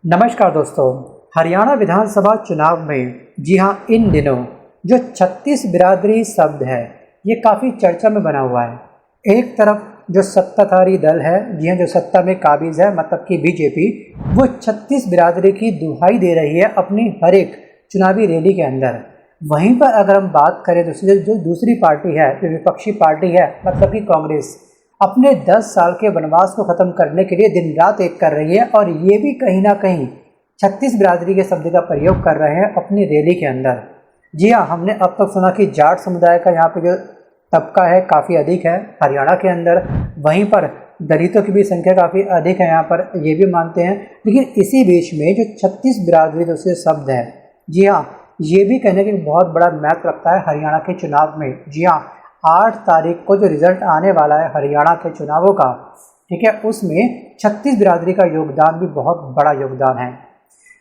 नमस्कार दोस्तों। हरियाणा विधानसभा चुनाव में जी हाँ, इन दिनों जो 36 बिरादरी शब्द है ये काफ़ी चर्चा में बना हुआ है। एक तरफ जो सत्ताधारी दल है, जी हाँ, जो सत्ता में काबिज है, मतलब कि बीजेपी, वो 36 बिरादरी की दुहाई दे रही है अपनी हर एक चुनावी रैली के अंदर। वहीं पर अगर हम बात करें जो दूसरी पार्टी है, जो विपक्षी पार्टी है, मतलब कि कांग्रेस, अपने 10 साल के वनवास को ख़त्म करने के लिए दिन रात एक कर रही है और ये भी कहीं ना कहीं 36 बिरादरी के शब्द का प्रयोग कर रहे हैं अपनी रैली के अंदर। जी हाँ, हमने अब तक सुना कि जाट समुदाय का यहाँ पे जो तबका है काफ़ी अधिक है हरियाणा के अंदर, वहीं पर दलितों की भी संख्या काफ़ी अधिक है यहाँ पर, ये भी मानते हैं। लेकिन इसी बीच में जो 36 बिरादरी दूसरे शब्द है, जी हाँ, ये भी कहने की बहुत बड़ा महत्व रखता है हरियाणा के चुनाव में। जी हाँ, 8 तारीख को जो रिजल्ट आने वाला है हरियाणा के चुनावों का, ठीक है, उसमें 36 बिरादरी का योगदान भी बहुत बड़ा योगदान है।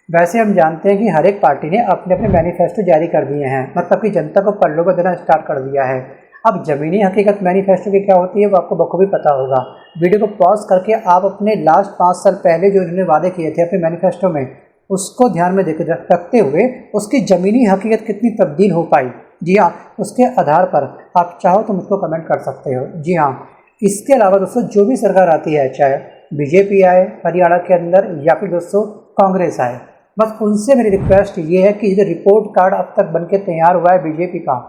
वैसे हम जानते हैं कि हर एक पार्टी ने अपने अपने मैनिफेस्टो जारी कर दिए हैं, मतलब कि जनता को प्रलोभन देना स्टार्ट कर दिया है। अब ज़मीनी हकीकत मैनिफेस्टो की क्या होती है वो आपको बखूबी पता होगा। वीडियो को पॉज करके आप अपने लास्ट 5 साल पहले जो इन्होंने वादे किए थे अपने मैनिफेस्टो में, उसको ध्यान में रखते हुए उसकी ज़मीनी हकीकत कितनी तब्दील हो पाई, जी हाँ, उसके आधार पर आप चाहो तो मुझको कमेंट कर सकते हो। जी हाँ, इसके अलावा दोस्तों जो भी सरकार आती है, चाहे बीजेपी आए हरियाणा के अंदर या फिर दोस्तों कांग्रेस आए, बस उनसे मेरी रिक्वेस्ट ये है कि जो रिपोर्ट कार्ड अब तक बनके तैयार हुआ है बीजेपी का,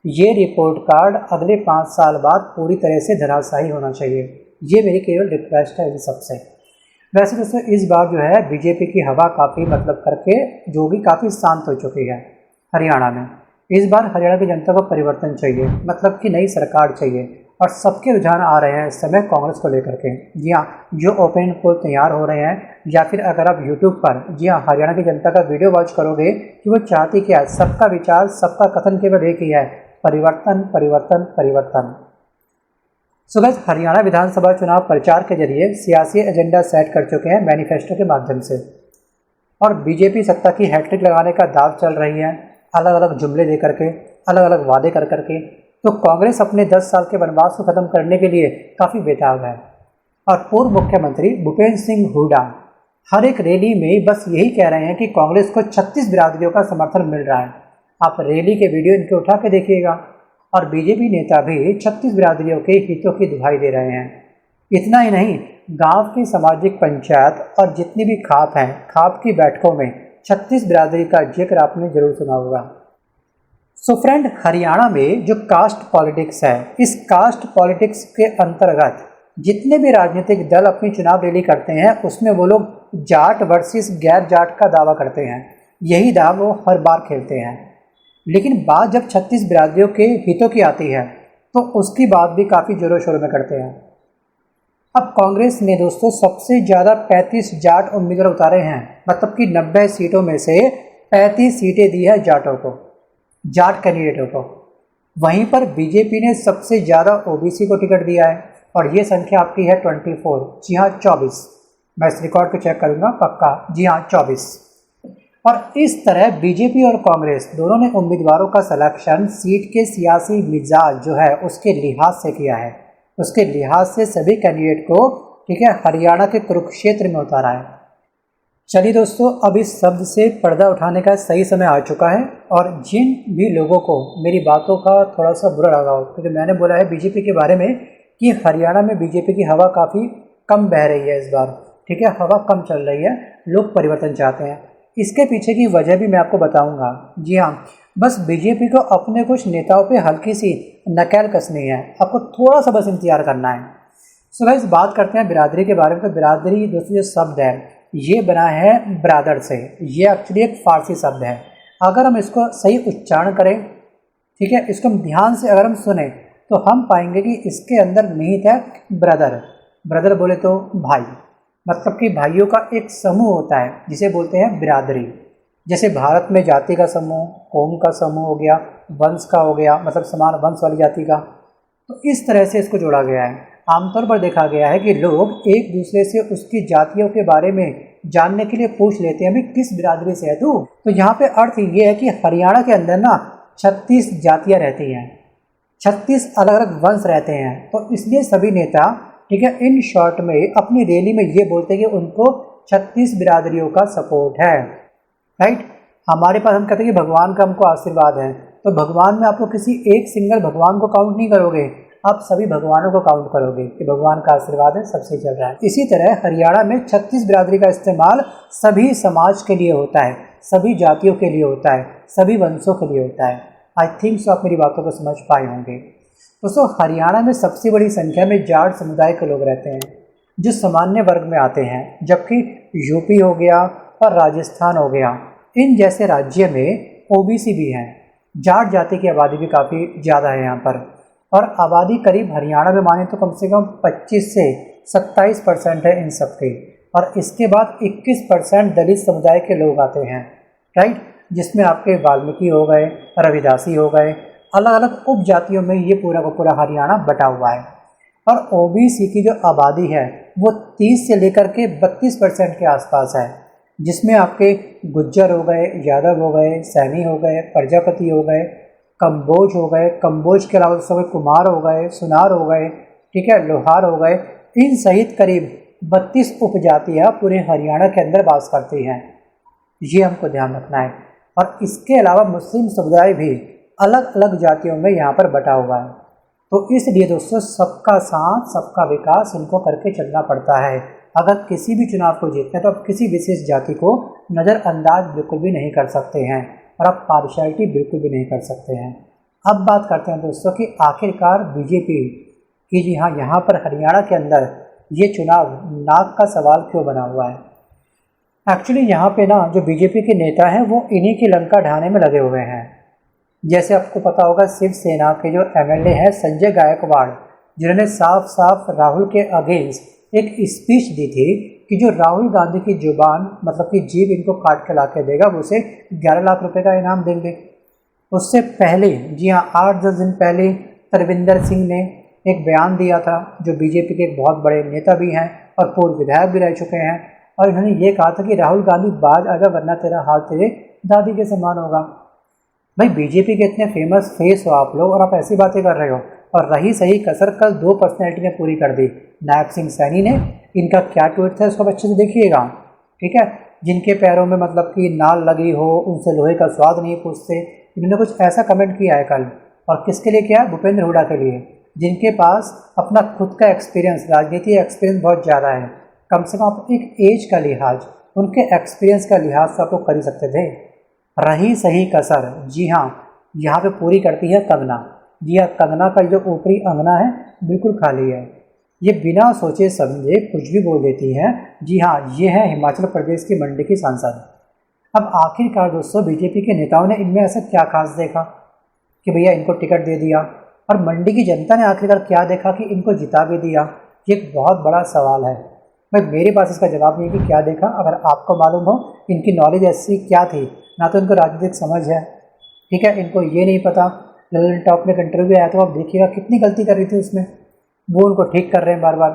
ये रिपोर्ट कार्ड अगले 5 साल बाद पूरी तरह से धराशायी होना चाहिए। ये मेरी केवल रिक्वेस्ट है इन सबसे। वैसे दोस्तों इस बार जो है बीजेपी की हवा काफ़ी मतलब करके जो भी काफ़ी शांत हो चुकी है हरियाणा में। इस बार हरियाणा की जनता को परिवर्तन चाहिए, मतलब कि नई सरकार चाहिए, और सबके रुझान आ रहे हैं इस समय कांग्रेस को लेकर के। जी हाँ, जो ओपिनियन पोल तैयार हो रहे हैं, या फिर अगर आप यूट्यूब पर, जी हाँ, हरियाणा की जनता का वीडियो वॉच करोगे कि वो चाहती क्या है, सबका विचार, सबका कथन केवल एक ही है, परिवर्तन परिवर्तन परिवर्तन। सो गाइस, हरियाणा विधानसभा चुनाव प्रचार के जरिए सियासी एजेंडा सेट कर चुके हैं मैनिफेस्टो के माध्यम से, और बीजेपी सत्ता की हैट्रिक लगाने का दाव चल रही है, अलग अलग जुमले दे करके, अलग अलग वादे कर करके। तो कांग्रेस अपने 10 साल के वनवास को खत्म करने के लिए काफ़ी बेताब है, और पूर्व मुख्यमंत्री भूपेंद्र सिंह हुड्डा हर एक रैली में बस यही कह रहे हैं कि कांग्रेस को 36 बिरादरियों का समर्थन मिल रहा है। आप रैली के वीडियो इनके उठा के देखिएगा, और बीजेपी नेता भी 36 बिरादरियों के हितों की दुहाई दे रहे हैं। इतना ही नहीं, गांव की सामाजिक पंचायत और जितनी भी खाप हैं, खाप की बैठकों में 36 बिरादरी का जिक्र आपने जरूर सुना होगा। सो फ्रेंड, हरियाणा में जो कास्ट पॉलिटिक्स है, इस कास्ट पॉलिटिक्स के अंतर्गत जितने भी राजनीतिक दल अपनी चुनाव रैली करते हैं उसमें वो लोग जाट वर्सेस गैर जाट का दावा करते हैं। यही दाव वो हर बार खेलते हैं। लेकिन बात जब 36 बिरादरियों के हितों की आती है तो उसकी बात भी काफ़ी जोरों शोरों में करते हैं। अब कांग्रेस ने दोस्तों सबसे ज़्यादा 35 जाट उम्मीदवार उतारे हैं, मतलब कि 90 सीटों में से 35 सीटें दी है जाटों को, जाट कैंडिडेटों को। वहीं पर बीजेपी ने सबसे ज़्यादा ओबीसी को टिकट दिया है, और ये संख्या आपकी है 24, जी हाँ 24। मैं इस रिकॉर्ड को चेक करूँगा पक्का, जी हाँ 24। और इस तरह बीजेपी और कांग्रेस दोनों ने उम्मीदवारों का सिलेक्शन सीट के सियासी मिजाज जो है उसके लिहाज से किया है। उसके लिहाज से सभी कैंडिडेट को, ठीक है, हरियाणा के कुरुक्षेत्र में उतारा है। चलिए दोस्तों, अब इस शब्द से पर्दा उठाने का सही समय आ चुका है, और जिन भी लोगों को मेरी बातों का थोड़ा सा बुरा लगा हो, क्योंकि मैंने बोला है बीजेपी के बारे में कि हरियाणा में बीजेपी की हवा काफ़ी कम बह रही है इस बार, ठीक है, हवा कम चल रही है, लोग परिवर्तन चाहते हैं। इसके पीछे की वजह भी मैं आपको बताऊंगा। जी हाँ, बस बीजेपी को अपने कुछ नेताओं पे हल्की सी नकेल कसनी है, आपको थोड़ा सा बस इंतजार करना है। सो गाइस, बात करते हैं बिरादरी के बारे में। तो बिरादरी दोस्तों जो शब्द है ये बना है ब्रादर से, ये एक्चुअली एक फारसी शब्द है। अगर हम इसको सही उच्चारण करें, ठीक है, इसको हम ध्यान से अगर हम सुने तो हम पाएंगे कि इसके अंदर निहित है ब्रदर। ब्रदर बोले तो भाई, मतलब कि भाइयों का एक समूह होता है जिसे बोलते हैं बिरादरी। जैसे भारत में जाति का समूह, कौम का समूह हो गया, वंश का हो गया, मतलब समान वंश वाली जाति का, तो इस तरह से इसको जोड़ा गया है। आमतौर पर देखा गया है कि लोग एक दूसरे से उसकी जातियों के बारे में जानने के लिए पूछ लेते हैं, अभी किस बिरादरी से है तू। तो यहाँ पे अर्थ ये है कि हरियाणा के अंदर ना 36 जातियाँ रहती हैं, 36 अलग अलग वंश रहते हैं। तो इसलिए सभी नेता, ठीक है, इन शॉर्ट में अपनी रैली में ये बोलते हैं कि उनको 36 बिरादरियों का सपोर्ट है, राइट। हमारे पास हम कहते हैं कि भगवान का हमको आशीर्वाद है, तो भगवान में आप लोग किसी एक सिंगल भगवान को काउंट नहीं करोगे, आप सभी भगवानों को काउंट करोगे कि भगवान का आशीर्वाद है, सबसे चल रहा है। इसी तरह हरियाणा में 36 बिरादरी का इस्तेमाल सभी समाज के लिए होता है, सभी जातियों के लिए होता है, सभी वंशों के लिए होता है। आई थिंक सो आप मेरी बातों को समझ पाए होंगे। दोस्तों, हरियाणा में सबसे बड़ी संख्या में जाट समुदाय के लोग रहते हैं जो सामान्य वर्ग में आते हैं, जबकि यूपी हो गया और राजस्थान हो गया, इन जैसे राज्य में ओबीसी भी हैं। जाट जाति की आबादी भी काफ़ी ज़्यादा है यहाँ पर, और आबादी करीब हरियाणा में माने तो कम से कम 25 से 27% है इन सबके, और इसके बाद 21% दलित समुदाय के लोग आते हैं, राइट, जिसमें आपके वाल्मीकि हो गए, रविदासी हो गए, अलग अलग उपजातियों में ये पूरा का पूरा हरियाणा बटा हुआ है। और ओबीसी की जो आबादी है वो 30 से लेकर के 32% के आसपास है, जिसमें आपके गुज्जर हो गए, यादव हो गए, सैनी हो गए, प्रजापति हो गए, कंबोज हो गए, कंबोज के अलावा सब कुमार हो गए, सुनार हो गए, ठीक है, लोहार हो गए, इन सहित करीब 32 उपजातियाँ पूरे हरियाणा के अंदर वास करती हैं। ये हमको ध्यान रखना है। और इसके अलावा मुस्लिम समुदाय भी अलग अलग जातियों में यहाँ पर बटा हुआ है। तो इसलिए दोस्तों, सबका साथ सबका विकास इनको करके चलना पड़ता है। अगर किसी भी चुनाव को जीतते हैं तो आप किसी विशेष जाति को नज़रअंदाज बिल्कुल भी नहीं कर सकते हैं, और आप पार्शियलिटी बिल्कुल भी नहीं कर सकते हैं। अब बात करते हैं दोस्तों कि आखिरकार बीजेपी की, जी हाँ, यहाँ पर हरियाणा के अंदर ये चुनाव नाक का सवाल क्यों बना हुआ है। एक्चुअली यहाँ पे ना जो बीजेपी के नेता हैं वो इन्हीं की लंका ढाने में लगे हुए हैं। जैसे आपको पता होगा, शिवसेना के जो एमएलए हैं संजय गायकवाड़, जिन्होंने साफ साफ राहुल के अगेंस्ट एक स्पीच दी थी कि जो राहुल गांधी की जुबान मतलब कि जीभ इनको काट के ला के देगा वो उसे 11 लाख रुपए का इनाम देंगे। उससे पहले, जी हाँ, 8-10 दिन पहले तरविंदर सिंह ने एक बयान दिया था, जो बीजेपी के एक बहुत बड़े नेता भी हैं और पूर्व विधायक भी रह चुके हैं, और इन्होंने ये कहा था कि राहुल गांधी बाज आएगा वरना तेरा हाल तेरे दादी के समान होगा। भाई, बीजेपी के इतने फेमस फेस हो आप लोग और आप ऐसी बातें कर रहे हो। और रही सही कसर कल 2 पर्सनैलिटी ने पूरी कर दी, नायब सिंह सैनी ने। इनका क्या ट्वीट था उसको अच्छे से देखिएगा, ठीक है। जिनके पैरों में मतलब कि नाल लगी हो, उनसे लोहे का स्वाद नहीं पूछते, इन्होंने कुछ ऐसा कमेंट किया है कल। और किसके लिए किया है? भूपेंद्र हुड्डा के लिए, जिनके पास अपना खुद का एक्सपीरियंस, राजनीति एक्सपीरियंस बहुत ज़्यादा है। कम से कम आप एक एज का लिहाज, उनके एक्सपीरियंस का लिहाज तो आप लोग कर ही सकते थे। रही सही कसर, जी हाँ, यहाँ पे पूरी करती है कंगना। जी हाँ, कंगना का जो ऊपरी अंगना है बिल्कुल खाली है। ये बिना सोचे समझे कुछ भी बोल देती है। जी हाँ, ये है हिमाचल प्रदेश की मंडी की सांसद। अब आखिरकार दोस्तों, बीजेपी के नेताओं ने इनमें ऐसा क्या खास देखा कि भैया इनको टिकट दे दिया, और मंडी की जनता ने आखिरकार क्या देखा कि इनको जिता भी दिया? ये एक बहुत बड़ा सवाल है। भाई, मेरे पास इसका जवाब नहीं है कि क्या देखा। अगर आपको मालूम हो इनकी नॉलेज ऐसी क्या थी, ना तो इनको राजनीतिक समझ है, ठीक है, इनको ये नहीं पता। ललन टॉप में एक इंटरव्यू आया तो आप देखिएगा कितनी गलती कर रही थी उसमें, वो उनको ठीक कर रहे हैं बार बार।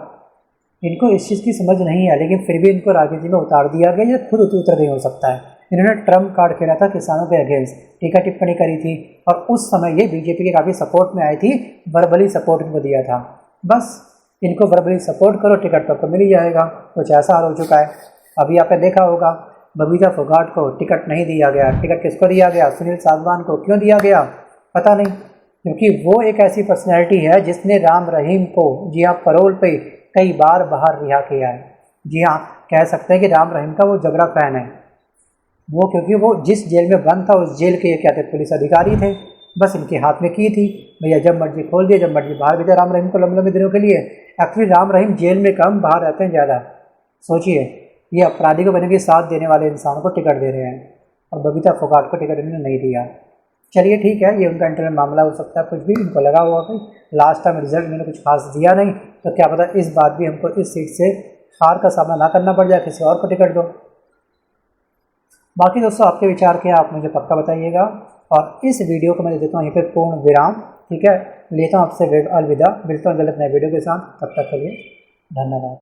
इनको इस चीज़ की समझ नहीं है, लेकिन फिर भी इनको राजनीति में उतार दिया गया। ये खुद उतर नहीं हो सकता है। इन्होंने ट्रम्प कार्ड खेला था किसानों के अगेंस्ट, टीका टिप्पणी करी थी, और उस समय ये बीजेपी के काफ़ी सपोर्ट में आई थी, वर्बली सपोर्ट इनको दिया था। बस इनको वर्बली सपोर्ट करो, टिकट तो आपको मिल ही जाएगा। कुछ ऐसा हाल हो चुका है। अभी आपने देखा होगा, बबीता फोगाट को टिकट नहीं दिया गया। टिकट किसको दिया गया? सुनील साधवान को। क्यों दिया गया पता नहीं, क्योंकि वो एक ऐसी पर्सनैलिटी है जिसने राम रहीम को, जी हाँ, पैरोल पे कई बार बाहर रिहा किया है। जी हाँ, कह सकते हैं कि राम रहीम का वो जबरा फैन है वो, क्योंकि वो जिस जेल में बंद था उस जेल के क्या थे, पुलिस अधिकारी थे। बस इनके हाथ में की थी, भैया जब मर्जी खोल दिया, जब मर्जी बाहर भेजा राम रहीम को लंबे लंबे दिनों के लिए। एक्चुअली राम रहीम जेल में कम, बाहर रहते हैं ज़्यादा। सोचिए, ये अपराधी को बने के साथ देने वाले इंसान को टिकट दे रहे हैं, और बबीता फोगाट को टिकट इन्होंने नहीं दिया। चलिए ठीक है, ये उनका इंटरनल मामला हो सकता है, कुछ भी इनको लगा हुआ कि लास्ट टाइम रिजल्ट मैंने कुछ खास दिया नहीं, तो क्या पता इस बात भी हमको इस सीट से हार का सामना ना करना पड़ जाए, किसी और को टिकट दो। बाकी दोस्तों, आपके विचार क्या आप मुझे पक्का बताइएगा। और इस वीडियो को मैं देता हूँ यहीं पर पूर्ण विराम, ठीक है। लेता हूँ आपसे अलविदा, मिलता हूँ जल्द नए वीडियो के साथ। तब तक के लिए धन्यवाद।